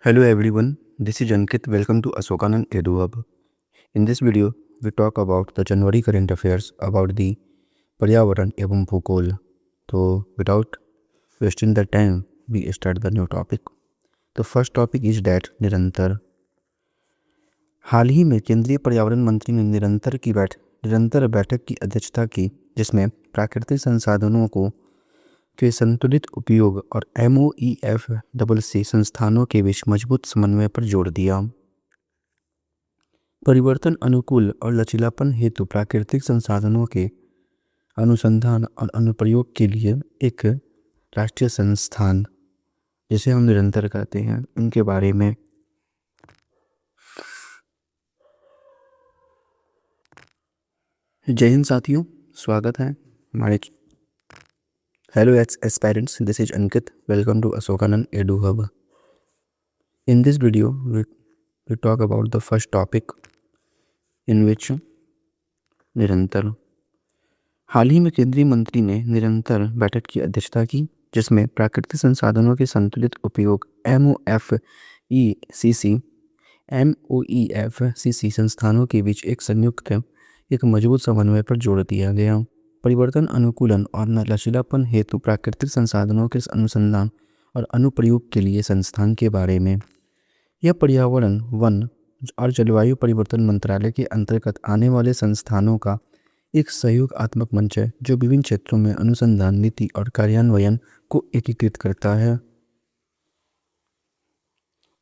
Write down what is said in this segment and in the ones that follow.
Hello everyone, this is Ankit. Welcome to Asokanand Edu Hub. In this video, we talk about the January current affairs about the पर्यावरण एवं भूगोल. तो without wasting the time, we start the new topic. The first topic is that निरंतर. हाल ही में केंद्रीय पर्यावरण मंत्री ने निरंतर बैठक की अध्यक्षता की, जिसमें प्राकृतिक संसाधनों के संतुलित उपयोग और MOEF संस्थानों के बीच मजबूत समन्वय पर जोर दिया. परिवर्तन अनुकूल और लचीलापन हेतु प्राकृतिक संसाधनों के अनुसंधान और अनुप्रयोग के लिए एक राष्ट्रीय संस्थान, जिसे हम निरंतर कहते हैं, उनके बारे में जय हिंद साथियों, स्वागत है हमारे hello aspirants. This is Ankit. Welcome to Ashokanand edu hub. In this video we talk about the first topic in which निरंतर. हाल ही में केंद्रीय मंत्री ने निरंतर बैठक की अध्यक्षता की, जिसमें प्राकृतिक संसाधनों के संतुलित उपयोग MOEFCC संस्थानों के बीच एक मजबूत समन्वय पर जोर दिया गया. परिवर्तन अनुकूलन और लचीलापन हेतु प्राकृतिक संसाधनों के अनुसंधान और अनुप्रयोग के लिए संस्थान के बारे में. यह पर्यावरण, वन और जलवायु परिवर्तन मंत्रालय के अंतर्गत आने वाले संस्थानों का एक सहयोगात्मक मंच है, जो विभिन्न क्षेत्रों में अनुसंधान, नीति और कार्यान्वयन को एकीकृत करता है.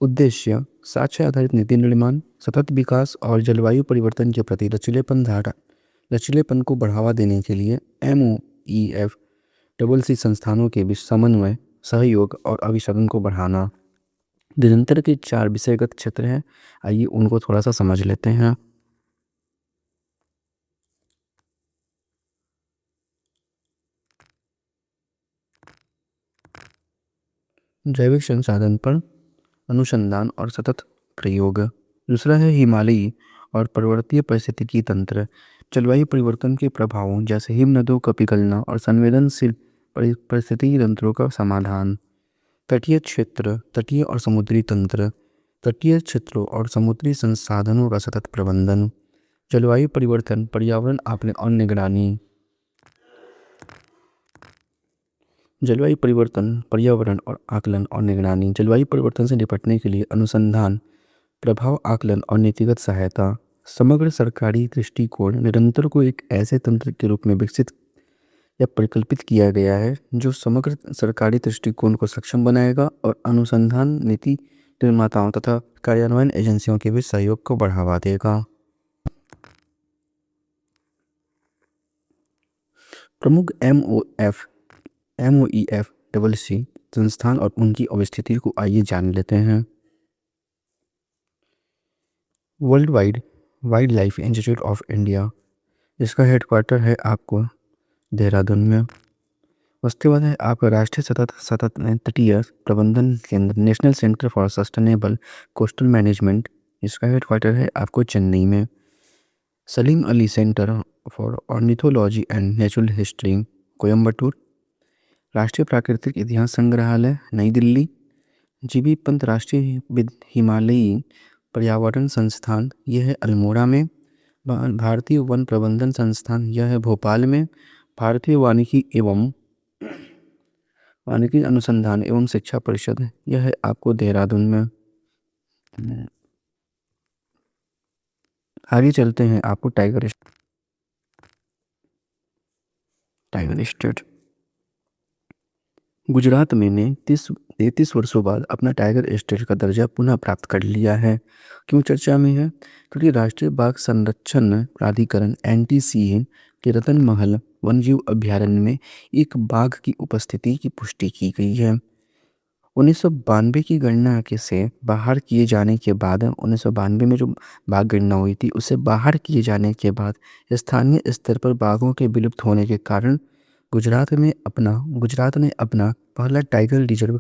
उद्देश्य: साक्ष्य आधारित नीति निर्माण, सतत विकास और जलवायु परिवर्तन के प्रति लचीलेपन को बढ़ावा देने के लिए MOEFCC संस्थानों के बीच समन्वय, सहयोग और अभिसरण को बढ़ाना. निरंतर के 4 विषयगत क्षेत्र हैं. आइए उनको थोड़ा सा समझ लेते हैं. जैविक संसाधन पर अनुसंधान और सतत प्रयोग. दूसरा है हिमालयी और पर्वतीय पारिस्थितिकी तंत्र. जलवायु परिवर्तन के प्रभावों जैसे हिमनदों का पिघलना और संवेदनशील पारिस्थितिकी तंत्रों का समाधान. तटीय क्षेत्र, तटीय और समुद्री तंत्र. तटीय क्षेत्रों और समुद्री संसाधनों का सतत प्रबंधन. जलवायु परिवर्तन, पर्यावरण आकलन और निगरानी. जलवायु परिवर्तन, पर्यावरण और आकलन और निगरानी. जलवायु परिवर्तन से निपटने के लिए अनुसंधान, प्रभाव आकलन और नीतिगत सहायता. समग्र सरकारी दृष्टिकोण. निरंतर को एक ऐसे तंत्र के रूप में विकसित या परिकल्पित किया गया है जो समग्र सरकारी दृष्टिकोण को सक्षम बनाएगा और अनुसंधान, नीति निर्माताओं तथा कार्यान्वयन एजेंसियों के बीच सहयोग को बढ़ावा देगा. प्रमुख MOEFCC संस्थान और उनकी अवस्थिति को आइए जान लेते हैं. World wild life institute of India, इसका हेडक्वार्टर है आपको देहरादून में. उसके बाद है आपका राष्ट्रीय सतत तटीय प्रबंधन केंद्र, national centre for sustainable coastal management, इसका हेडक्वार्टर है आपको चेन्नई में. Salim Ali centre for ornithology and natural history, Coimbatore. राष्ट्रीय प्राकृतिक इतिहास संग्रहालय, नई दिल्ली. जीबी पंत राष्ट्रीय हिमालयी पर्यावरण संस्थान, यह है अल्मोड़ा में. भारतीय वन प्रबंधन संस्थान, यह है भोपाल में. भारतीय वानिकी अनुसंधान एवं शिक्षा परिषद, यह है आपको देहरादून में. आगे चलते हैं आपको टाइगर स्टेट. गुजरात में ने 33 वर्षों बाद अपना टाइगर स्टेट का दर्जा पुनः प्राप्त कर लिया है. क्यों चर्चा में है? क्योंकि राष्ट्रीय बाघ संरक्षण प्राधिकरण NTCA के रतन महल वन्यजीव अभयारण्य में एक बाघ की उपस्थिति की पुष्टि की गई है. 1992 की गणना के से बाहर किए जाने के बाद, 1992 में जो बाघ गणना हुई थी, उसे बाहर किए जाने के बाद स्थानीय स्तर पर बाघों के विलुप्त होने के कारण गुजरात ने अपना पहला टाइगर रिजर्व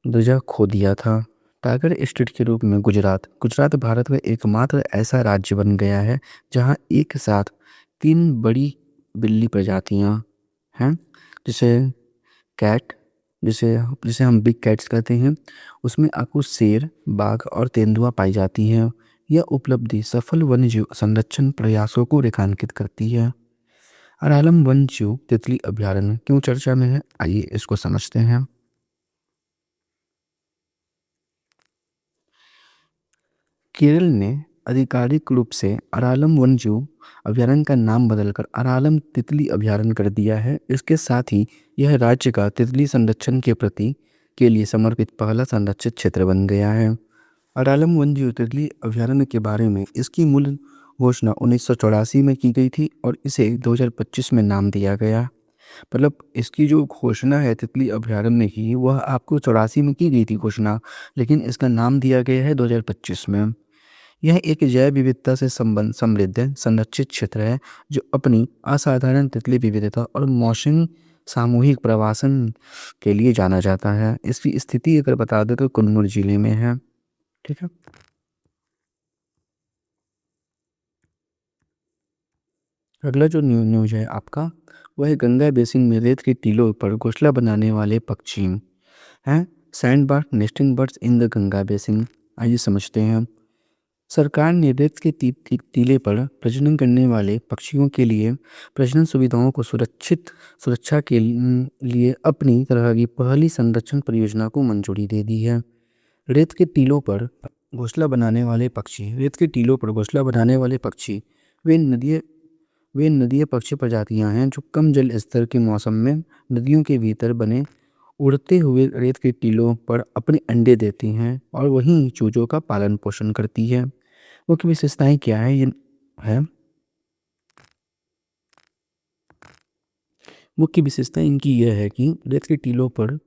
दर्जा खो दिया था. टाइगर स्टेट के रूप में गुजरात भारत में एकमात्र ऐसा राज्य बन गया है जहां एक साथ 3 बड़ी बिल्ली प्रजातियां हैं, जिसे कैट, जिसे जिसे हम बिग कैट्स कहते हैं, उसमें आपको शेर, बाघ और तेंदुआ पाई जाती हैं। यह उपलब्धि सफल वन्यजीव संरक्षण प्रयासों को रेखांकित करती है। अरालम वन्यजीव तितली अभयारण्य क्यों चर्चा में है, आइए इसको समझते हैं। केरल ने आधिकारिक रूप से अरालम वन्यजीव अभयारण्य का नाम बदलकर अरालम तितली अभयारण्य कर दिया है। इसके साथ ही यह राज्य का तितली संरक्षण के प्रति के लिए समर्पित पहला संरक्षित क्षेत्र बन गया है। अरालम वन्यजीव तितली अभयारण्य के बारे में इसकी मूल घोषणा 1984 में की गई थी और इसे 2025 में नाम दिया गया। मतलब इसकी जो घोषणा है तितली अभयारण्य की, वह आपको 84 में की गई थी घोषणा, लेकिन इसका नाम दिया गया है 2025 में। यह एक जैव विविधता से समृद्ध संरक्षित क्षेत्र है जो अपनी असाधारण तितली विविधता और मौसम सामूहिक प्रवासन के लिए जाना जाता है। इसकी स्थिति अगर बता दें तो कुन्नूर जिले में है। ठीक है। अगला जो न्यूज है आपका, वह है गंगा बेसिन में रेत के टीलों पर घोंसला बनाने वाले पक्षी हैं। Sand bird nesting birds in the Ganga basin, आइए समझते हैं। सरकार ने रेत के टीले पर प्रजनन करने वाले पक्षियों के लिए प्रजनन सुविधाओं को सुरक्षा के लिए अपनी तरह की पहली संरक्षण परियोजना को मंजूरी दे दी है। रेत के टीलों पर घोंसला बनाने वाले पक्षी रेत के टीलों पर घोंसला बनाने वाले पक्षी वे नदियाँ वे नदीय पक्षी प्रजातियां हैं जो कम जल स्तर के मौसम में नदियों के भीतर बने उड़ते हुए रेत के टीलों पर अपने अंडे देती हैं और वहीं चूजों का पालन पोषण करती है। मुख्य विशेषताएं क्या है, ये है मुख्य विशेषता इनकी यह है कि रेत के टीलों पर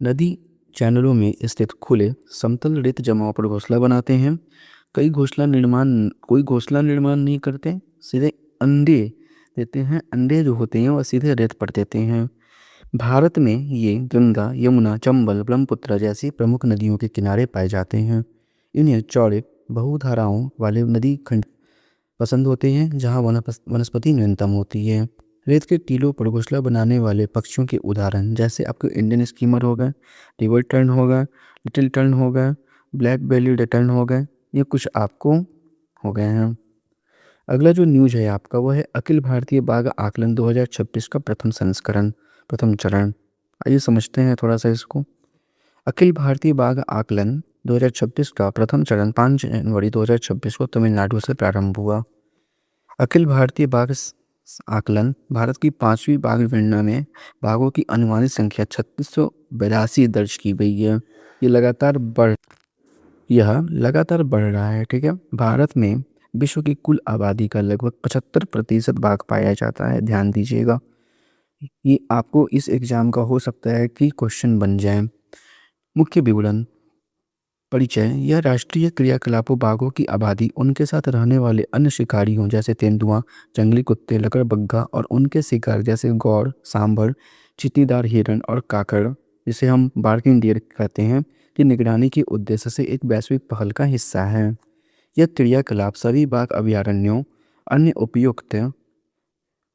नदी चैनलों में स्थित खुले समतल रेत जमाव पर घोंसला बनाते हैं। कोई घोंसला निर्माण नहीं करते, सीधे अंडे देते हैं। अंडे जो होते हैं वह सीधे रेत पर देते हैं। भारत में ये गंगा, यमुना, चंबल, ब्रह्मपुत्र जैसी प्रमुख नदियों के किनारे पाए जाते हैं। इन्हें चौड़े बहुधाराओं वाले नदी खंड पसंद होते हैं जहाँ वनस्पति न्यूनतम होती है। रेत के टीलों पर घोंसला बनाने वाले पक्षियों के उदाहरण जैसे आपको इंडियन स्कीमर होगा, रिवर टर्न होगा, लिटिल टर्न होगा, ब्लैक बेलीड टर्न होगा, ये कुछ आपको हो गए हैं। अगला जो न्यूज है आपका, वो है अखिल भारतीय बाघ आकलन 2026 का प्रथम चरण, आइए समझते हैं थोड़ा सा इसको। अखिल भारतीय बाघ आकलन 2026 का प्रथम चरण 5 जनवरी 2026 को तमिलनाडु से प्रारंभ हुआ। अखिल भारतीय बाघ आकलन भारत की 5वीं बाघ गणना में बाघों की अनुमानित संख्या 3682 दर्ज की गई है। यह लगातार बढ़ रहा है। ठीक है। भारत में विश्व की कुल आबादी का लगभग 75% बाघ पाया जाता है, ध्यान दीजिएगा। ये आपको इस एग्जाम का हो सकता है कि क्वेश्चन बन जाए। मुख्य विवरण परिचय, यह राष्ट्रीय क्रियाकलापों बाघों की आबादी, उनके साथ रहने वाले अन्य शिकारियों जैसे तेंदुआ, जंगली कुत्ते, लकड़बग्गा और उनके शिकार जैसे गौर, सांभर, चींटीदार हिरण और काकड़, जिसे हम बार्किंग डियर कहते हैं, की निगरानी के उद्देश्य से एक वैश्विक पहल का हिस्सा है। यह क्रियाकलाप सभी बाघ अभयारण्यों, अन्य उपयुक्त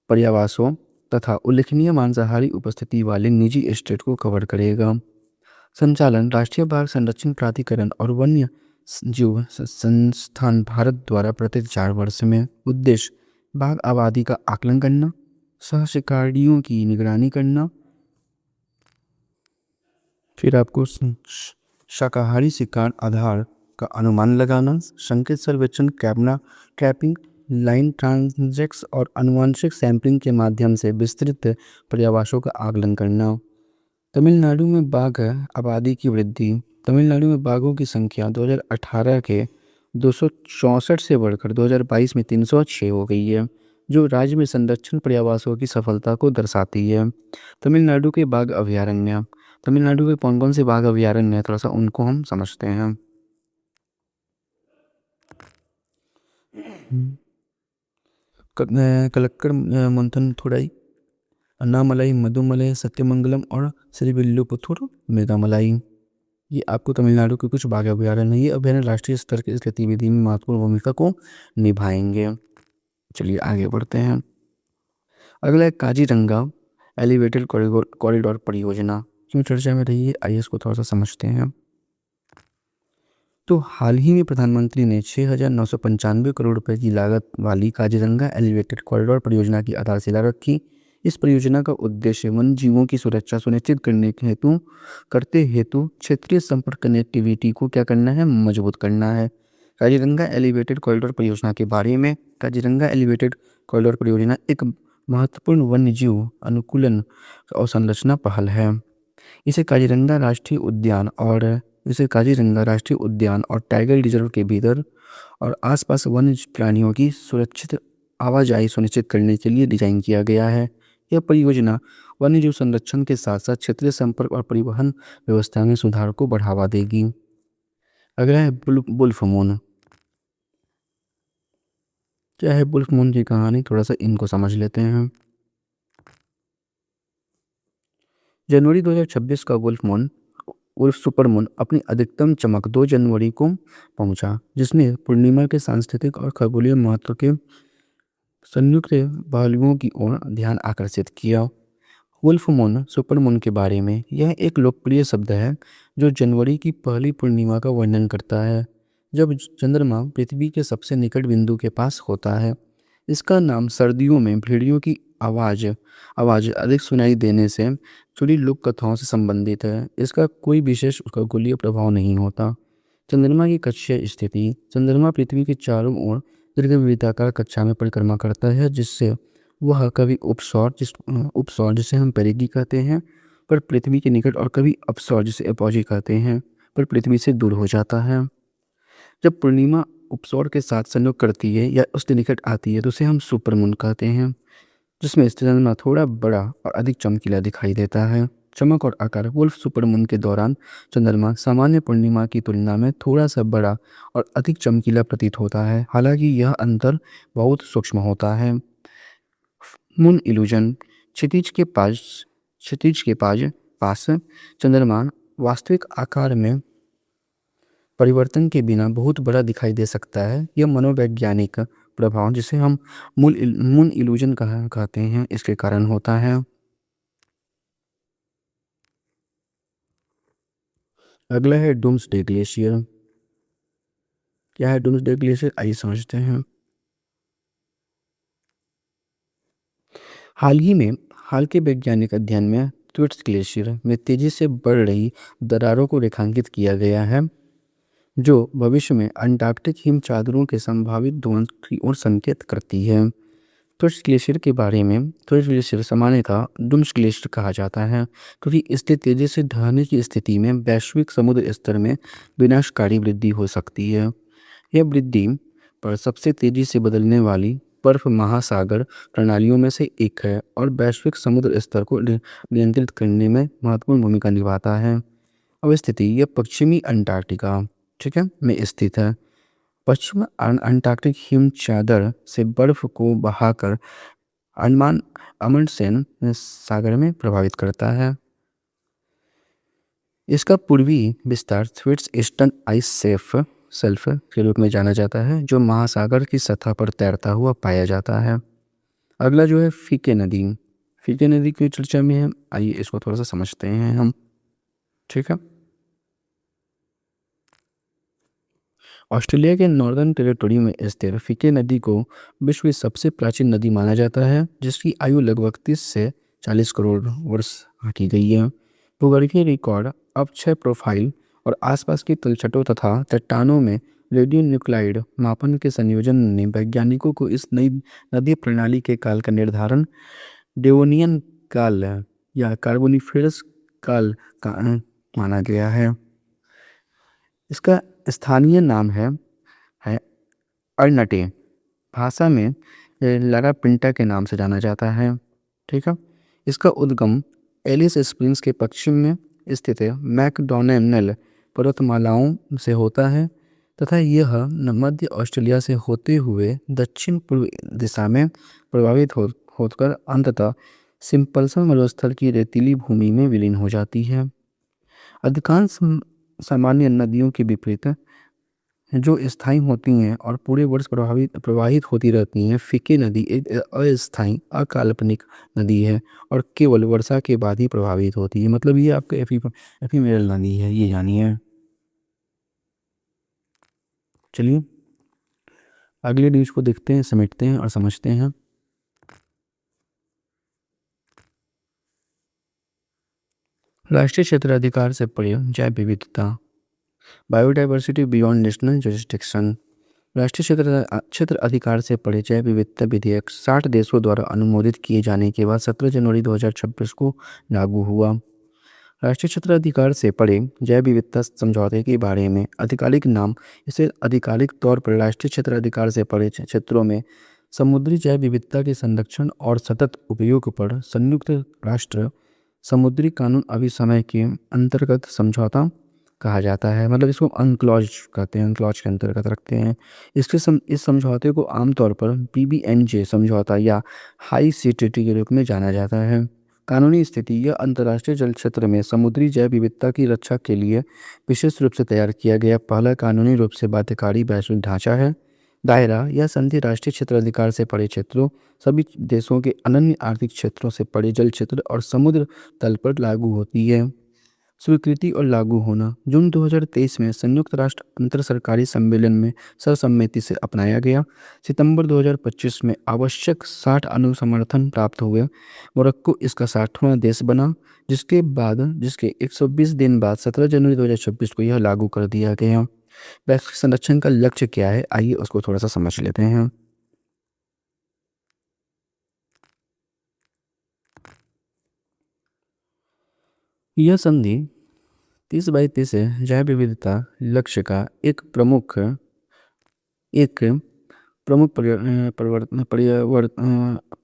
पर्यावासों तथा उल्लेखनीय मांसाहारी उपस्थिति वाले निजी एस्टेट को कवर करेगा। संचालन राष्ट्रीय बाघ संरक्षण प्राधिकरण और वन्य जीव संस्थान भारत द्वारा प्रत्येक 4 वर्ष में। उद्देश्य बाघ आबादी का आकलन करना, सह शिकारियों की निगरानी करना, फिर आपको शाकाहारी शिकार आधार का अनुमान लगाना, संकेत सर्वेक्षण, कैमरा ट्रैपिंग, लाइन ट्रांजेक्ट्स और आनुवंशिक सैंपलिंग के माध्यम से विस्तृत पर्यावासों का आकलन करना। तमिलनाडु में बाघ आबादी की वृद्धि, तमिलनाडु में बाघों की संख्या 2018 के 264 से बढ़कर 2022 में 306 हो गई है, जो राज्य में संरक्षण प्रयासों की सफलता को दर्शाती है। तमिलनाडु के बाघ अभयारण्य, तमिलनाडु के कौन कौन से बाघ अभयारण्य है, थोड़ा सा उनको हम समझते हैं। कलक्कड़, मंथनथुरई, अन्नामलाई, मधुमलाई, सत्यमंगलम और श्रीविल्लुपुथुर मृगमलाई, ये आपको तमिलनाडु के कुछ बाघ अभयारण्य हैं। ये अभयारण्य राष्ट्रीय स्तर की इस गतिविधि में महत्वपूर्ण भूमिका को निभाएंगे। चलिए आगे बढ़ते हैं। अगला है काजीरंगा एलिवेटेड कॉरिडोर परियोजना। क्यों चर्चा में रही है, आइए इसको थोड़ा सा समझते हैं। तो हाल ही में प्रधानमंत्री ने 6,995 करोड़ रुपए की लागत वाली काजीरंगा एलिवेटेड कॉरिडोर परियोजना की आधारशिला रखी। इस परियोजना का उद्देश्य वन जीवों की सुरक्षा सुनिश्चित करते हेतु क्षेत्रीय संपर्क कनेक्टिविटी को क्या करना है, मजबूत करना है। काजीरंगा एलिवेटेड कॉरिडोर परियोजना के बारे में। काजीरंगा एलिवेटेड कॉरिडोर परियोजना एक महत्वपूर्ण वन्य जीव अनुकूलन और संरचना पहल है। इसे काजीरंगा राष्ट्रीय उद्यान और इसे काजीरंगा राष्ट्रीय उद्यान और टाइगर रिजर्व के भीतर और आसपास वन्य प्राणियों की सुरक्षित आवाजाही सुनिश्चित करने के लिए डिजाइन किया गया है। यह परियोजना वन्यजीव संरक्षण के साथ साथ क्षेत्रीय संपर्क और परिवहन व्यवस्था में सुधार को बढ़ावा देगी। अगला है बुल्फ मून। क्या है बुल्फ मून की कहानी, थोड़ा सा इनको समझ लेते हैं। जनवरी 2026 का वुल्फ सुपरमून अपनी अधिकतम चमक 2 जनवरी को पहुंचा, जिसने पूर्णिमा के सांस्कृतिक और खगोलीय महत्व के संयुक्त पहलुओं की ओर ध्यान आकर्षित किया। वुल्फ मून सुपरमून के बारे में। यह एक लोकप्रिय शब्द है जो जनवरी की पहली पूर्णिमा का वर्णन करता है, जब चंद्रमा पृथ्वी के सबसे निकट बिंदु के पास होता है। इसका नाम सर्दियों में भेड़ियों की आवाज़ अधिक सुनाई देने से जुड़ी लोक कथाओं से संबंधित है। इसका कोई विशेष खगोलीय प्रभाव नहीं होता। चंद्रमा की कक्षीय स्थिति। चंद्रमा पृथ्वी के चारों ओर दीर्घवृत्ताकार कक्षा में परिक्रमा करता है, जिससे वह कभी उपसौर जिसे हम पेरिगी कहते हैं पर पृथ्वी के निकट, और कभी अपसौर जिसे एपोजी कहते हैं पर पृथ्वी से दूर हो जाता है। जब पूर्णिमा उपसौर के साथ संयोग करती है या उसके निकट आती है तो उसे हम सुपरमून कहते हैं, जिसमें चंद्रमा थोड़ा बड़ा और अधिक चमकीला दिखाई देता है। चमक और आकार। वुल्फ सुपरमून के दौरान चंद्रमा सामान्य पूर्णिमा की तुलना में थोड़ा सा बड़ा और अधिक चमकीला प्रतीत होता है, हालांकि यह अंतर बहुत सूक्ष्म होता है। Moon illusion. क्षितिज के पास चंद्रमा वास्तविक आकार में परिवर्तन के बिना बहुत बड़ा दिखाई दे सकता है। यह मनोवैज्ञानिक प्रभाव, जिसे हम मून इल्यूजन कहते हैं, इसके कारण होता है। अगला है डूम्सडे ग्लेशियर। क्या है डूम्सडे ग्लेशियर, आइए समझते हैं। हाल के वैज्ञानिक अध्ययन में ट्वीट्स ग्लेशियर में तेजी से बढ़ रही दरारों को रेखांकित किया गया है, जो भविष्य में अंटार्कटिक हिम चादरों के संभावित ध्वंस की ओर संकेत करती है। ट्वीट्स ग्लेशियर के बारे में। ट्वीट्स ग्लेशियर सामान्यतः डूम्स ग्लेशियर कहा जाता है क्योंकि इसके तेजी से ढहने की स्थिति में वैश्विक समुद्र स्तर में विनाशकारी वृद्धि हो सकती है। यह वृद्धि पर सबसे तेजी से बदलने वाली बर्फ महासागर प्रणालियों में से एक है और वैश्विक समुद्र स्तर को नियंत्रित करने में महत्वपूर्ण भूमिका निभाता है। अब स्थिति, यह पश्चिमी अंटार्कटिका, ठीक है, में स्थित है। पश्चिम अंटार्कटिक हिम चादर से बर्फ को बहाकर अमंडसेन सागर में प्रभावित करता है। इसका पूर्वी विस्तार थ्विट्स ईस्टर्न आइस सेल्फ के रूप में जाना जाता है, जो महासागर की सतह पर तैरता हुआ पाया जाता है। अगला जो है फीके नदी। फीके नदी की चर्चा में है, आइए इसको थोड़ा सा समझते हैं हम, ठीक है। ऑस्ट्रेलिया के नॉर्दर्न टेरिटोरी में स्थित फीके नदी को विश्व की सबसे प्राचीन नदी माना जाता है, जिसकी आयु लगभग 30 से 40 करोड़ वर्ष की गई है। भूगर्भीय रिकॉर्ड, अपक्षय प्रोफाइल और आसपास की तलछटों तथा चट्टानों में रेडियो न्यूक्लाइड मापन के संयोजन ने वैज्ञानिकों को इस नई नदी प्रणाली के काल का निर्धारण डेवोनियन काल या कार्बोनिफेरस काल का माना गया है। इसका स्थानीय नाम है अर्नटे। भाषा में लारापिंटा के नाम से जाना जाता है, ठीक है। इसका उद्गम एलिस स्प्रिंग्स के पश्चिम में स्थित मैकडॉनेल पर्वतमालाओं से होता है तथा यह मध्य ऑस्ट्रेलिया से होते हुए दक्षिण पूर्व दिशा में प्रभावित होकर अंततः सिंपल्सन मरुस्थल की रेतीली भूमि में विलीन हो जाती है। अधिकांश सामान्य नदियों के विपरीत जो स्थायी होती हैं और पूरे वर्ष प्रवाहित होती रहती हैं। फीके नदी एक अस्थायी अकाल्पनिक नदी है और केवल वर्षा के बाद ही प्रभावित होती है। मतलब ये आपका एफीमेरल नदी है, ये जानिए। चलिए अगले न्यूज को देखते हैं, समेटते हैं और समझते हैं। राष्ट्रीय क्षेत्राधिकार से परे जैव विविधता, बायोडाइवर्सिटी बियॉन्ड नेशनल जुरिस्डिक्शन। राष्ट्रीय क्षेत्र अधिकार से परे जैव विविधता विधेयक 60 देशों द्वारा अनुमोदित किए जाने के बाद 17 जनवरी 2026 को लागू हुआ। राष्ट्रीय क्षेत्राधिकार से परे जैव विविधता समझौते के बारे में आधिकारिक नाम, इसे आधिकारिक तौर पर राष्ट्रीय क्षेत्राधिकार से परे क्षेत्रों में समुद्री जैव विविधता के संरक्षण और सतत उपयोग पर संयुक्त राष्ट्र समुद्री कानून अभिसमय के अंतर्गत समझौता कहा जाता है। मतलब इसको अनक्लॉज कहते हैं, अनक्लॉज के अंतर्गत रखते हैं। इस समझौते को आमतौर पर PBNJ समझौता या हाई सी ट्रीटी के रूप में जाना जाता है। कानूनी स्थिति, यह अंतर्राष्ट्रीय जल क्षेत्र में समुद्री जैव विविधता की रक्षा के लिए विशेष रूप से तैयार किया गया पहला कानूनी रूप से बाध्यकारी वैश्विक ढांचा है। दायरा, यह संधि राष्ट्रीय क्षेत्राधिकार से परे क्षेत्रों, सभी देशों के अनन्य आर्थिक क्षेत्रों से परे जल क्षेत्र और समुद्र तल पर लागू होती है। स्वीकृति और लागू होना, जून 2023 में संयुक्त राष्ट्र अंतर सरकारी सम्मेलन में सर्वसम्मति से अपनाया गया। सितंबर 2025 में आवश्यक 60 अनुसमर्थन प्राप्त हुए। मोरक्को इसका 60वां देश बना, जिसके 120 दिन बाद 17 जनवरी 2026 को यह लागू कर दिया गया। वैश्विक संरक्षण का लक्ष्य क्या है, आइए उसको थोड़ा सा समझ लेते हैं। यह संधि 30/30 जैव विविधता लक्ष्य का एक प्रमुख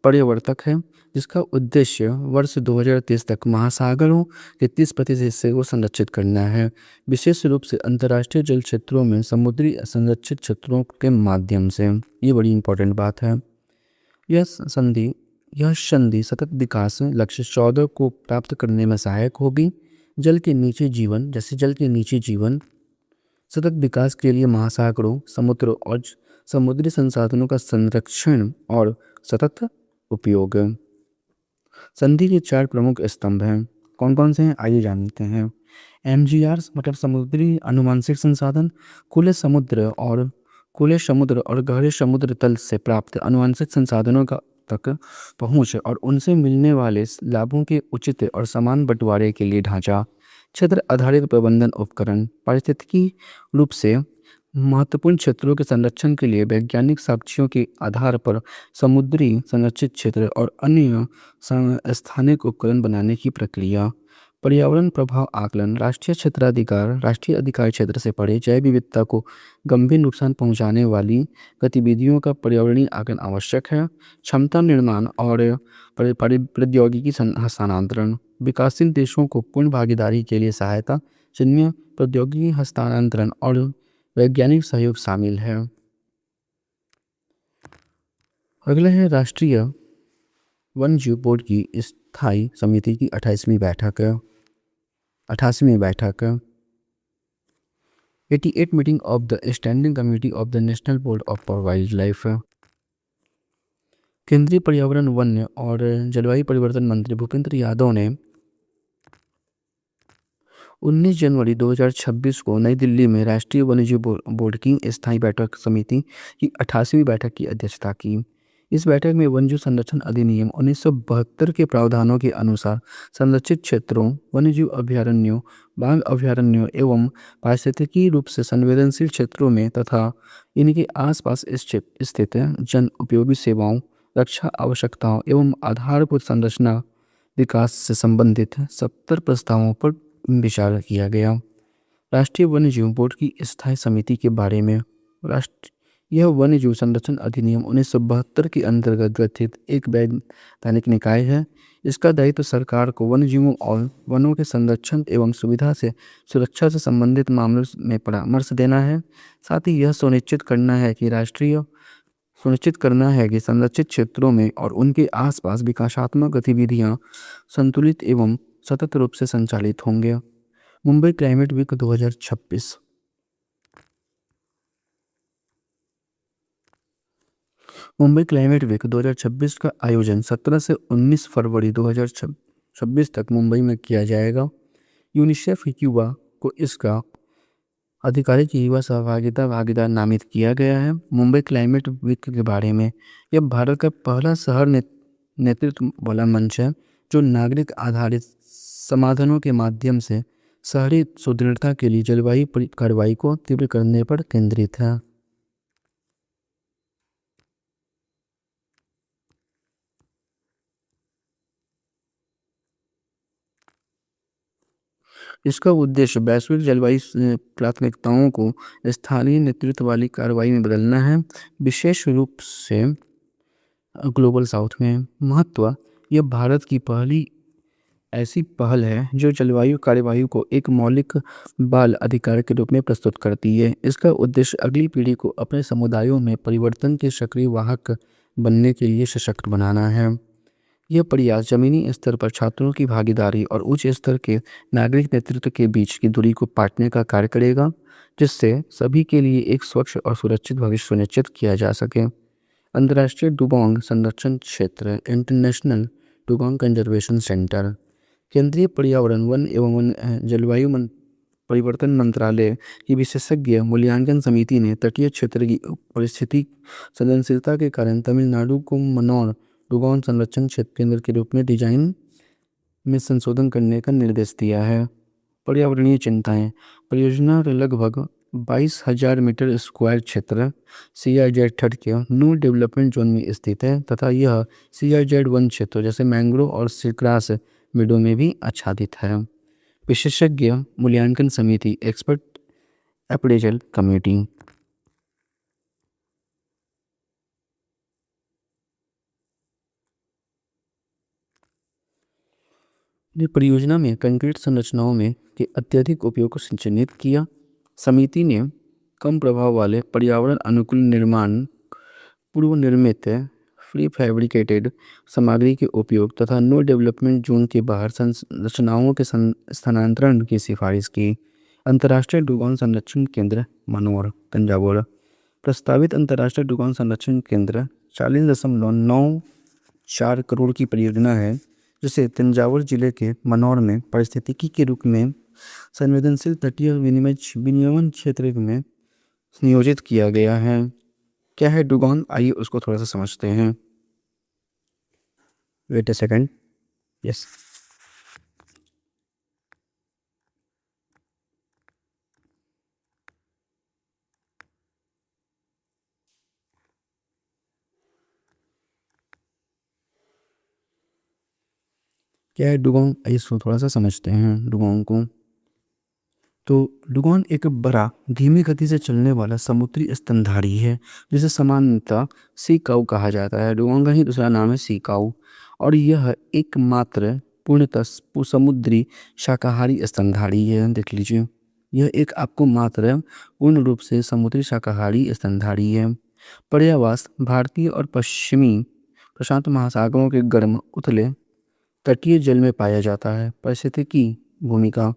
पर्यावर्तक है, जिसका उद्देश्य वर्ष 2030 तक महासागरों के 30% हिस्से को संरक्षित करना है, विशेष रूप से अंतर्राष्ट्रीय जल क्षेत्रों में समुद्री संरक्षित क्षेत्रों के माध्यम से। ये बड़ी इंपॉर्टेंट बात है। यह संधि सतत विकास लक्ष्य 14 को प्राप्त करने में सहायक होगी। जल के नीचे जीवन, सतत विकास के लिए महासागरों, समुद्रों और समुद्री संसाधनों का संरक्षण और सतत उपयोग। संधि के 4 प्रमुख स्तंभ हैं। कौन कौन से हैं, आइए जानते हैं। MGR मतलब समुद्री अनुवांशिक संसाधन, खुले समुद्र और गहरे समुद्र तल से प्राप्त अनुवांशिक संसाधनों तक पहुंच और उनसे मिलने वाले लाभों के उचित और समान बंटवारे के लिए ढांचा। क्षेत्र आधारित प्रबंधन उपकरण, पारिस्थितिकी रूप से महत्वपूर्ण क्षेत्रों के संरक्षण के लिए वैज्ञानिक साक्ष्यों के आधार पर समुद्री संरक्षित क्षेत्र और अन्य स्थानिक उपकरण बनाने की प्रक्रिया। पर्यावरण प्रभाव आकलन, राष्ट्रीय अधिकार क्षेत्र से परे जैव विविधता को गंभीर नुकसान पहुंचाने वाली गतिविधियों का पर्यावरणीय आकलन आवश्यक है। क्षमता निर्माण और प्रौद्योगिकी हस्तांतरण, विकासशील देशों को पूर्ण भागीदारी के लिए सहायता, जिनमें प्रौद्योगिकी हस्तांतरण और वैज्ञानिक सहयोग शामिल है। अगला है राष्ट्रीय वन्यजीव बोर्ड की स्थायी समिति की 88वीं बैठक। 88 meeting of the standing committee of the national board of wild life. केंद्रीय पर्यावरण, वन्य और जलवायु परिवर्तन मंत्री भूपेंद्र यादव ने 19 जनवरी 2026 को नई दिल्ली में राष्ट्रीय वन्यजीव बोर्ड की स्थायी बैठक समिति की 88वीं बैठक की अध्यक्षता की। इस बैठक में वन्यजीव संरक्षण अधिनियम 1972 के प्रावधानों के अनुसार संरक्षित क्षेत्रों, वन्यजीव अभयारण्यों, बाघ अभयारण्यों एवं पारिस्थितिकी रूप से संवेदनशील क्षेत्रों में तथा इनके आसपास स्थित जन उपयोगी सेवाओं, रक्षा आवश्यकताओं एवं आधारभूत संरचना विकास से संबंधित 70 प्रस्तावों पर विचार किया गया। राष्ट्रीय वन्यजीव बोर्ड की स्थायी समिति के बारे में, यह वन्यजीव संरक्षण अधिनियम 1972 के अंतर्गत गठित एक वैधानिक निकाय है। इसका दायित्व सरकार को वन्यजीवों और वनों के संरक्षण एवं सुरक्षा से संबंधित मामलों में परामर्श देना है। साथ ही यह सुनिश्चित करना है कि संरक्षित क्षेत्रों में और उनके आसपास विकासात्मक गतिविधियां संतुलित एवं सतत रूप से संचालित होंगे। Mumbai climate week 2026। Mumbai climate week 2026 का आयोजन 17 से 19 फरवरी 2026 तक मुंबई में किया जाएगा। यूनिसेफ युवा को इसका आधिकारिक युवा सहभागिता भागीदार नामित किया गया है। मुंबई क्लाइमेट वीक के बारे में, यह भारत का पहला शहर नेतृत्व वाला मंच है जो नागरिक आधारित समाधानों के माध्यम से शहरी सुदृढ़ता के लिए जलवायु कार्रवाई को तीव्र करने पर केंद्रित है। इसका उद्देश्य वैश्विक जलवायु प्राथमिकताओं को स्थानीय नेतृत्व वाली कार्रवाई में बदलना है, विशेष रूप से ग्लोबल साउथ में। महत्व, यह भारत की पहली ऐसी पहल है जो जलवायु कार्यवाही को एक मौलिक बाल अधिकार के रूप में प्रस्तुत करती है। इसका उद्देश्य अगली पीढ़ी को अपने समुदायों में परिवर्तन के सक्रिय वाहक बनने के लिए सशक्त बनाना है। यह प्रयास जमीनी स्तर पर छात्रों की भागीदारी और उच्च स्तर के नागरिक नेतृत्व के बीच की दूरी को पाटने का कार्य करेगा, जिससे सभी के लिए एक स्वच्छ और सुरक्षित भविष्य सुनिश्चित किया जा सके। अंतर्राष्ट्रीय डुगोंग संरक्षण क्षेत्र, इंटरनेशनल डुगोंग कंजर्वेशन सेंटर, केंद्रीय पर्यावरण वन एवं जलवायु परिवर्तन मंत्रालय की विशेषज्ञ मूल्यांकन समिति ने तटीय क्षेत्र की परिस्थिति संवेदनशीलता के कारण तमिलनाडु को मनोर डुगोंग संरक्षण क्षेत्र केंद्र के रूप में डिजाइन में संशोधन करने का निर्देश दिया है। पर्यावरणीय चिंताएं, परियोजना लगभग 22,000 मीटर स्क्वायर क्षेत्र CRZ-30 के न्यू डेवलपमेंट जोन में स्थित है तथा यह CRZ-1 क्षेत्र जैसे मैंग्रोव और सीग्रास मीडो में भी आच्छादित है। विशेषज्ञ मूल्यांकन समिति, एक्सपर्ट अप्रेजल कमेटी। ने परियोजना में कंक्रीट संरचनाओं में के अत्यधिक उपयोग को चिन्हित किया। समिति ने कम प्रभाव वाले पर्यावरण अनुकूल निर्माण, पूर्व निर्मित फ्री फैब्रिकेटेड सामग्री के उपयोग तथा नो डेवलपमेंट जोन के बाहर संरचनाओं के स्थानांतरण की सिफारिश की। अंतर्राष्ट्रीय डुगोंग संरक्षण केंद्र मनोर, तंजावुर। प्रस्तावित अंतर्राष्ट्रीय डुगोंग संरक्षण केंद्र 40.94 करोड़ की परियोजना है, जिसे तंजावुर जिले के मनोर में पारिस्थितिकी के रूप में संवेदनशील तटीय विनियमन क्षेत्र में नियोजित किया गया है। क्या है डुगोंग, आइए उसको थोड़ा सा समझते हैं। Wait a second. यस, क्या है डुगोंग, आइए इसको थोड़ा सा समझते हैं डुगोंग को। तो डुगोंग एक बड़ा धीमी गति से चलने वाला समुद्री स्तनधारी है जिसे सामान्यतः सी काऊ कहा जाता है। डुगोंग का ही दूसरा नाम है सी काऊ और यह एकमात्र पूर्णतः समुद्री शाकाहारी स्तनधारी है। देख लीजिए, यह एक आपको मात्र पूर्ण रूप से समुद्री शाकाहारी स्तनधारी है। पर्यावास भारतीय और पश्चिमी प्रशांत महासागरों के गर्म उथले तटीय जल में पाया जाता है। पारिस्थितिकी भूमिका,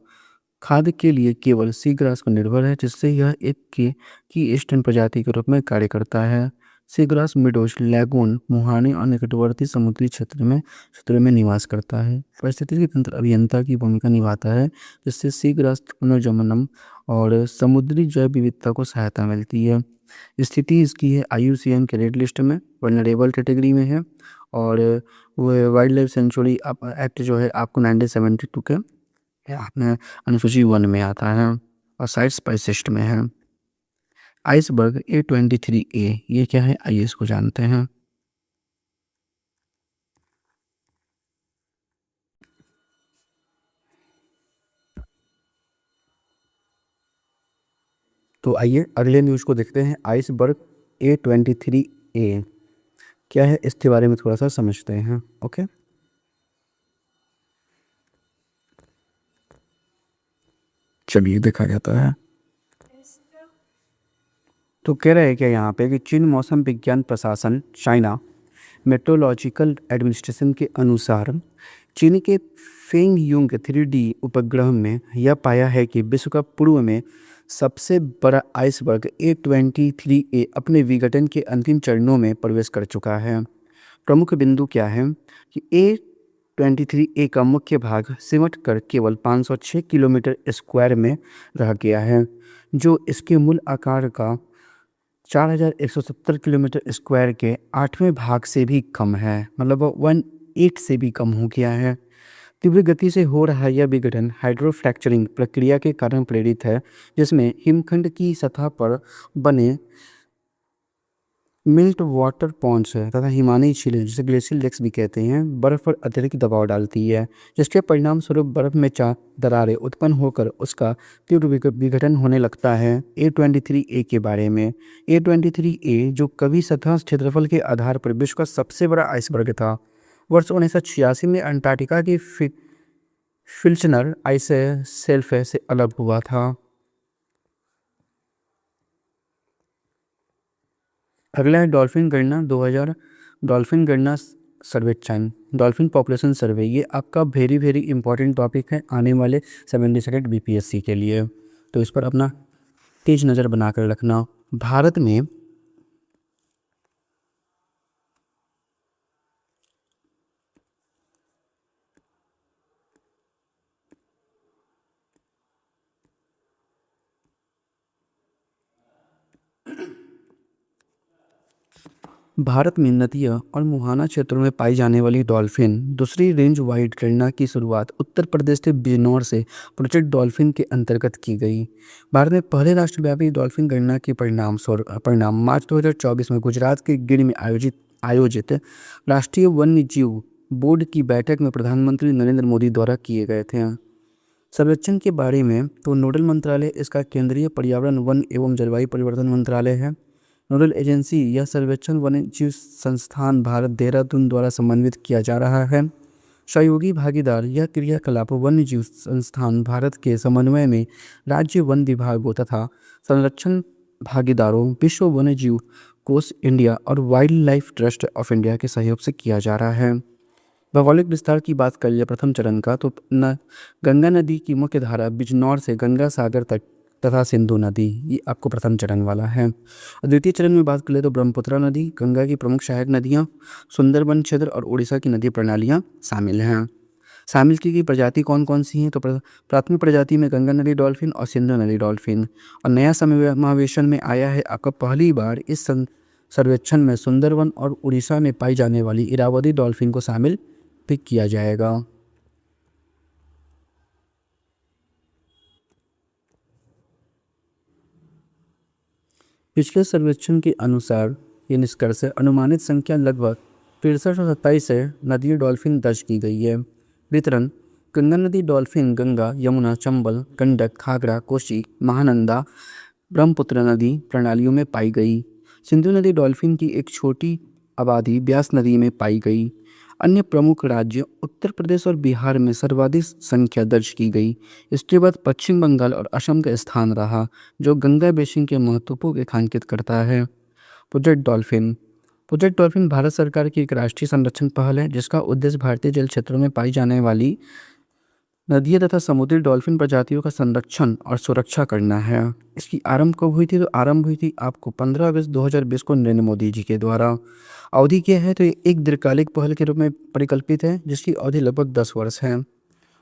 खाद्य के लिए केवल सीग्रास पर निर्भर है, जिससे यह एक की ईस्टर्न प्रजाति के रूप में कार्य करता है। सीग्रास मिडोज लैगून, मुहाने और निकटवर्ती समुद्री क्षेत्र में निवास करता है। पारिस्थितिकी तंत्र अभियंता की भूमिका निभाता है, जिससे सीग्रास पुनर्जनन और समुद्री जैव विविधता को सहायता मिलती है। स्थिति इसकी है IUCN के रेड लिस्ट में, वल्नरेबल कैटेगरी में है और वाइल्ड लाइफ सेंचुरी एक्ट जो है आपको 1972 के अपने अनुसूची 1 में आता है और साइट स्पेसिस्ट में है। आइसबर्ग A23A, ये क्या है आइए इसको जानते हैं। तो आइए अगले न्यूज़ को देखते हैं। आइसबर्ग A23A क्या है, इसके बारे में थोड़ा सा समझते हैं। ओके, चलिए देखा जाता है। तो कह रहे हैं क्या यहाँ पे कि चीन मौसम विज्ञान प्रशासन चाइना मेट्रोलॉजिकल एडमिनिस्ट्रेशन के अनुसार चीन के फेंग-यूंग 3D उपग्रह में यह पाया है कि विश्व का पूर्व में सबसे बड़ा आइसबर्ग A23A अपने विघटन के अंतिम चरणों में प्रवेश कर चुका है। प्रमुख बिंदु क्या है कि A23A का मुख्य भाग सिमट कर केवल 506 किलोमीटर स्क्वायर में रह गया है, जो इसके मूल आकार का 4170 किलोमीटर स्क्वायर के 8वें भाग से भी कम है। मतलब वो 1/8 से भी कम हो गया है। तीव्र गति से हो रहा यह विघटन हाइड्रोफ्रैक्चरिंग प्रक्रिया के कारण प्रेरित है, जिसमें हिमखंड की सतह पर बने मिल्ट वाटर पॉन्ड्स है तथा हिमालयी झीलें, जिसे ग्लेशियल लेक्स भी कहते हैं, बर्फ पर अत्यधिक दबाव डालती है, जिसके परिणाम स्वरूप बर्फ में दरारें उत्पन्न होकर उसका तीव्र विघटन होने लगता है। A23A के बारे में, A23A जो कभी सतह क्षेत्रफल के आधार पर विश्व का सबसे बड़ा आइसबर्ग था, वर्ष 1986 में अंटार्कटिका की फिल्चनर आइस शेल्फ से अलग हुआ था। अगला है डॉल्फिन गणना 2000 डॉल्फिन गणना सर्वेक्षण, डॉल्फिन पॉपुलेशन सर्वे। ये आपका वेरी वेरी इंपॉर्टेंट टॉपिक है आने वाले 70 सेकंड BPSC के लिए, तो इस पर अपना तेज नज़र बनाकर रखना। भारत में नदियाँ और मुहाना क्षेत्रों में पाई जाने वाली डॉल्फिन दूसरी रेंज वाइड गणना की शुरुआत उत्तर प्रदेश के बिजनौर से प्रोजेक्ट डॉल्फिन के अंतर्गत की गई। भारत में पहले राष्ट्रव्यापी डॉल्फिन गणना के परिणाम मार्च 2024 में गुजरात के गिर में आयोजित राष्ट्रीय वन्य जीव बोर्ड की बैठक में प्रधानमंत्री नरेंद्र मोदी द्वारा किए गए थे। सर्वेक्षण के बारे में तो नोडल मंत्रालय इसका केंद्रीय पर्यावरण, वन एवं जलवायु परिवर्तन मंत्रालय है। नोडल एजेंसी यह सर्वेक्षण वन्यजीव संस्थान भारत देहरादून द्वारा समन्वित किया जा रहा है। सहयोगी भागीदार यह क्रियाकलाप वन्यजीव संस्थान भारत के समन्वय में राज्य वन विभागों तथा संरक्षण भागीदारों विश्व वन्यजीव कोष इंडिया और wild life trust of India के सहयोग से किया जा रहा है। भौगोलिक विस्तार की बात कर लिया प्रथम चरण का, तो गंगा नदी की मुख्य धारा बिजनौर से गंगा सागर तक तथा सिंधु नदी, ये आपको प्रथम चरण वाला है। द्वितीय चरण में बात कर ले तो ब्रह्मपुत्र नदी, गंगा की प्रमुख सहायक नदियाँ, सुंदरबन क्षेत्र और उड़ीसा की नदी प्रणालियाँ शामिल हैं। शामिल की गई प्रजाति कौन कौन सी हैं, तो प्राथमिक प्रजाति में गंगा नदी डॉल्फिन और सिंधु नदी डॉल्फिन। और नया समावेशन में आया है आपका पहली बार इस सर्वेक्षण में सुंदरबन और उड़ीसा में पाई जाने वाली इरावदी डॉल्फिन को शामिल भी किया जाएगा। पिछले सर्वेक्षण के अनुसार ये निष्कर्ष है, अनुमानित संख्या लगभग 6327 है नदी डॉल्फिन दर्ज की गई है। वितरण: गंगा नदी डॉल्फिन गंगा, यमुना, चंबल, गंडक, घाघरा, कोसी, महानंदा, ब्रह्मपुत्र नदी प्रणालियों में पाई गई। सिंधु नदी डॉल्फिन की एक छोटी आबादी ब्यास नदी में पाई गई। अन्य प्रमुख राज्य उत्तर प्रदेश और बिहार में सर्वाधिक संख्या दर्ज की गई। इसके बाद पश्चिम बंगाल और असम का स्थान रहा, जो गंगा बेसिन के महत्व को रेखांकित करता है। प्रोजेक्ट डॉल्फिन भारत सरकार की एक राष्ट्रीय संरक्षण पहल है, जिसका उद्देश्य भारतीय जल क्षेत्रों में पाई जाने वाली नदियों तथा समुद्री डॉल्फिन प्रजातियों का संरक्षण और सुरक्षा करना है। इसकी आरंभ कब हुई थी, तो आरंभ हुई थी आपको 15 अगस्त 2020 को नरेंद्र मोदी जी के द्वारा। अवधि क्या है, तो ये एक दीर्घकालिक पहल के रूप में परिकल्पित है, जिसकी अवधि लगभग 10 वर्ष है।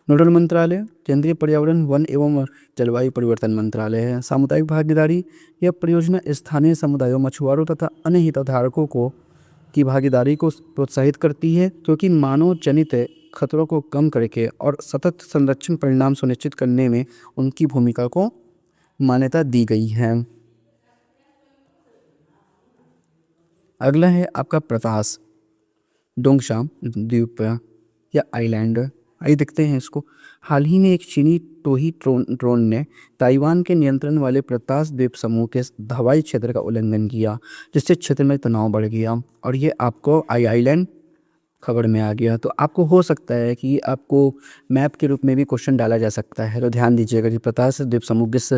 नोडल मंत्रालय केंद्रीय पर्यावरण, वन एवं जलवायु परिवर्तन मंत्रालय है। सामुदायिक भागीदारी: यह परियोजना स्थानीय समुदायों, मछुआरों तथा अन्य हितधारकों की भागीदारी को प्रोत्साहित करती है, क्योंकि मानव जनित खतरों को कम करके और सतत संरक्षण परिणाम सुनिश्चित करने में उनकी भूमिका को मान्यता दी गई है। अगला है आपका प्रतास डोंगशा द्वीप या आइलैंड। आइए देखते हैं इसको। हाल ही में एक चीनी टोही ड्रोन ने ताइवान के नियंत्रण वाले प्रतास द्वीप समूह के हवाई क्षेत्र का उल्लंघन किया, जिससे क्षेत्र में तनाव बढ़ गया और ये आपको आइलैंड खबर में आ गया। तो आपको हो सकता है कि आपको मैप के रूप में भी क्वेश्चन डाला जा सकता है, तो ध्यान दीजिएगा कि प्रतास द्वीप समूह किस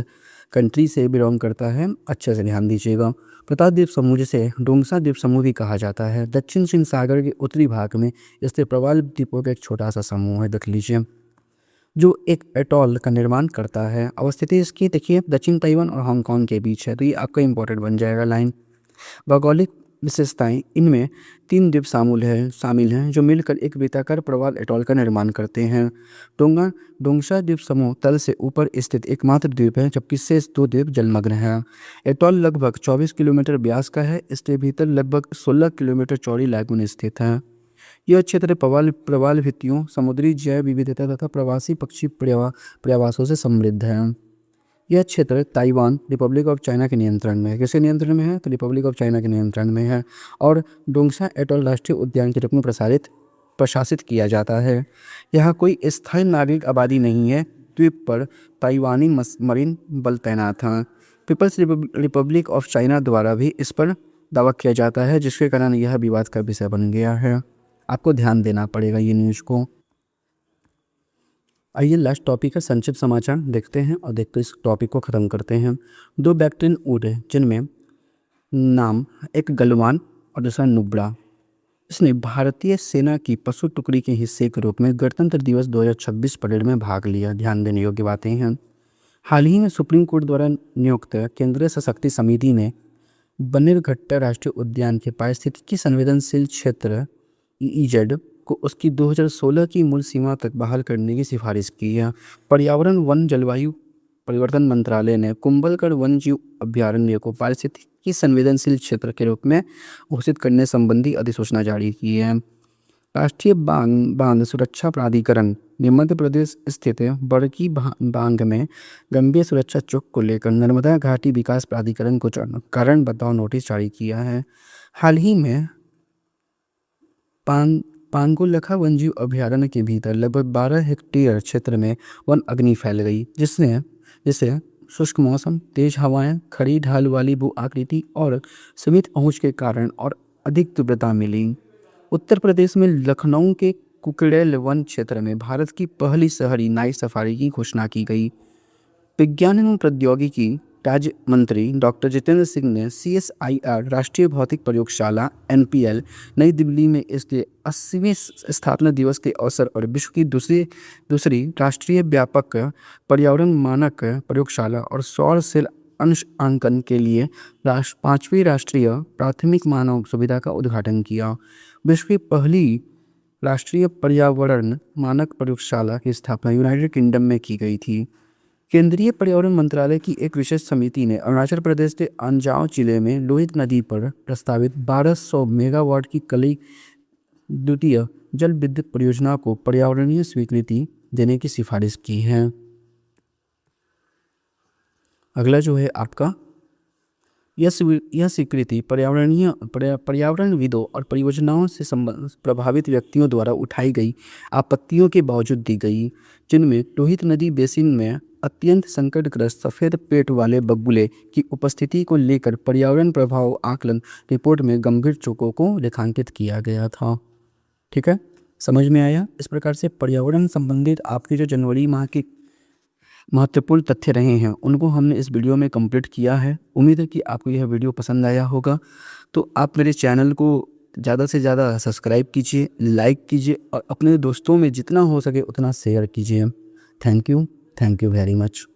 कंट्री से बिलोंग करता है, अच्छे से ध्यान दीजिएगा। प्रताप द्वीप समूह, जिसे डोंगसा द्वीप समूह भी कहा जाता है, दक्षिण चीन सागर के उत्तरी भाग में स्थित प्रवाल द्वीपों का एक छोटा सा समूह है, देख लीजिए। जो एक एटॉल का निर्माण करता है। अवस्थिति इसकी देखिए दक्षिण ताइवान और हांगकांग के बीच है, तो ये आपका इंपॉर्टेंट बन जाएगा लाइन। भौगोलिक विशेषताएं, इनमें 3 द्वीप शामिल हैं जो मिलकर एक वृत्ताकार प्रवाल एटॉल का निर्माण करते हैं। डोंगा डोंगशा द्वीप समूह तल से ऊपर स्थित एकमात्र द्वीप है, जबकि शेष 2 द्वीप जलमग्न हैं। एटॉल लगभग 24 किलोमीटर व्यास का है। इसके भीतर लगभग 16 किलोमीटर चौड़ी लैगून स्थित है। यह क्षेत्र प्रवाल प्रवाल भित्तियों, समुद्री जैव विविधता तथा प्रवासी पक्षी प्रवासों से समृद्ध है। यह क्षेत्र ताइवान रिपब्लिक ऑफ चाइना के नियंत्रण में है। किसके नियंत्रण में है? तो रिपब्लिक ऑफ चाइना के नियंत्रण में है। और डोंगसा एटॉल राष्ट्रीय उद्यान के रूप में प्रशासित किया जाता है। यहाँ कोई स्थायी नागरिक आबादी नहीं है। द्वीप पर ताइवानी मरीन बल तैनात हैं। पीपल्स रिपब्लिक ऑफ चाइना द्वारा भी इस पर दावा किया जाता है, जिसके कारण यह विवाद का विषय बन गया है। आपको ध्यान देना पड़ेगा ये न्यूज़ को। आइए लास्ट टॉपिक का संक्षिप्त समाचार देखते हैं और देखते इस टॉपिक को ख़त्म करते हैं। 2 बैक्टीरियन ऊँट हैं, जिनमें नाम एक गलवान और दूसरा नुब्रा। इसने भारतीय सेना की पशु टुकड़ी के हिस्से के रूप में गणतंत्र दिवस 2026 परेड में भाग लिया। ध्यान देने योग्य बातें हैं। हाल ही में सुप्रीम कोर्ट द्वारा नियुक्त केंद्रीय सशक्ति समिति ने बन्नेरघट्टा राष्ट्रीय उद्यान के पारिस्थितिकी संवेदनशील क्षेत्र EEZ को उसकी 2016 की मूल सीमा तक बहाल करने की सिफारिश की है। पर्यावरण वन जलवायु परिवर्तन मंत्रालय ने कुंभलगढ़ वन जीव अभयारण्य को पारिस्थितिकी संवेदनशील क्षेत्र के रूप में घोषित करने संबंधी अधिसूचना जारी की है। राष्ट्रीय बांध सुरक्षा प्राधिकरण ने मध्य प्रदेश स्थित बड़की बांध में गंभीर सुरक्षा चूक को लेकर नर्मदा घाटी विकास प्राधिकरण को कारण बताओ नोटिस जारी किया है। हाल ही में पांगोलखा वन्यजीव अभयारण्य के भीतर लगभग 12 हेक्टेयर क्षेत्र में वन अग्नि फैल गई, जिससे शुष्क मौसम, तेज हवाएं, खड़ी ढाल वाली भू आकृति और सीमित पहुंच के कारण और अधिक तीव्रता मिली। उत्तर प्रदेश में लखनऊ के कुकड़ेल वन क्षेत्र में भारत की पहली शहरी नाइट सफारी की घोषणा की गई। विज्ञान एवं प्रौद्योगिकी राज्य मंत्री डॉक्टर जितेंद्र सिंह ने CSIR राष्ट्रीय भौतिक प्रयोगशाला NPL नई दिल्ली में इसके 80वें स्थापना दिवस के अवसर और विश्व की दूसरी राष्ट्रीय व्यापक पर्यावरण मानक प्रयोगशाला और सौर सेल अंशांकन के लिए 5वीं राष्ट्रीय प्राथमिक मानव सुविधा का उद्घाटन किया। विश्व की पहली राष्ट्रीय पर्यावरण मानक प्रयोगशाला की स्थापना यूनाइटेड किंगडम में की गई थी। केंद्रीय पर्यावरण मंत्रालय की एक विशेष समिति ने अरुणाचल प्रदेश के अंजाव जिले में लोहित नदी पर प्रस्तावित 1200 मेगावाट की कलई द्वितीय जल विद्युत परियोजना को पर्यावरणीय स्वीकृति देने की सिफारिश की है। अगला जो है आपका यह स्वीकृति पर्यावरणविदों और परियोजनाओं से प्रभावित व्यक्तियों द्वारा उठाई गई आपत्तियों के बावजूद दी गई, जिनमें लोहित नदी बेसिन में अत्यंत संकटग्रस्त सफ़ेद पेट वाले बगुले की उपस्थिति को लेकर पर्यावरण प्रभाव आकलन रिपोर्ट में गंभीर चूकों को रेखांकित किया गया था। ठीक है, समझ में आया। इस प्रकार से पर्यावरण संबंधित आपके जो जनवरी माह के महत्वपूर्ण तथ्य रहे हैं उनको हमने इस वीडियो में कंप्लीट किया है। उम्मीद है कि आपको यह वीडियो पसंद आया होगा। तो आप मेरे चैनल को ज़्यादा से ज़्यादा सब्सक्राइब कीजिए, लाइक कीजिए और अपने दोस्तों में जितना हो सके उतना शेयर कीजिए। Thank you very much.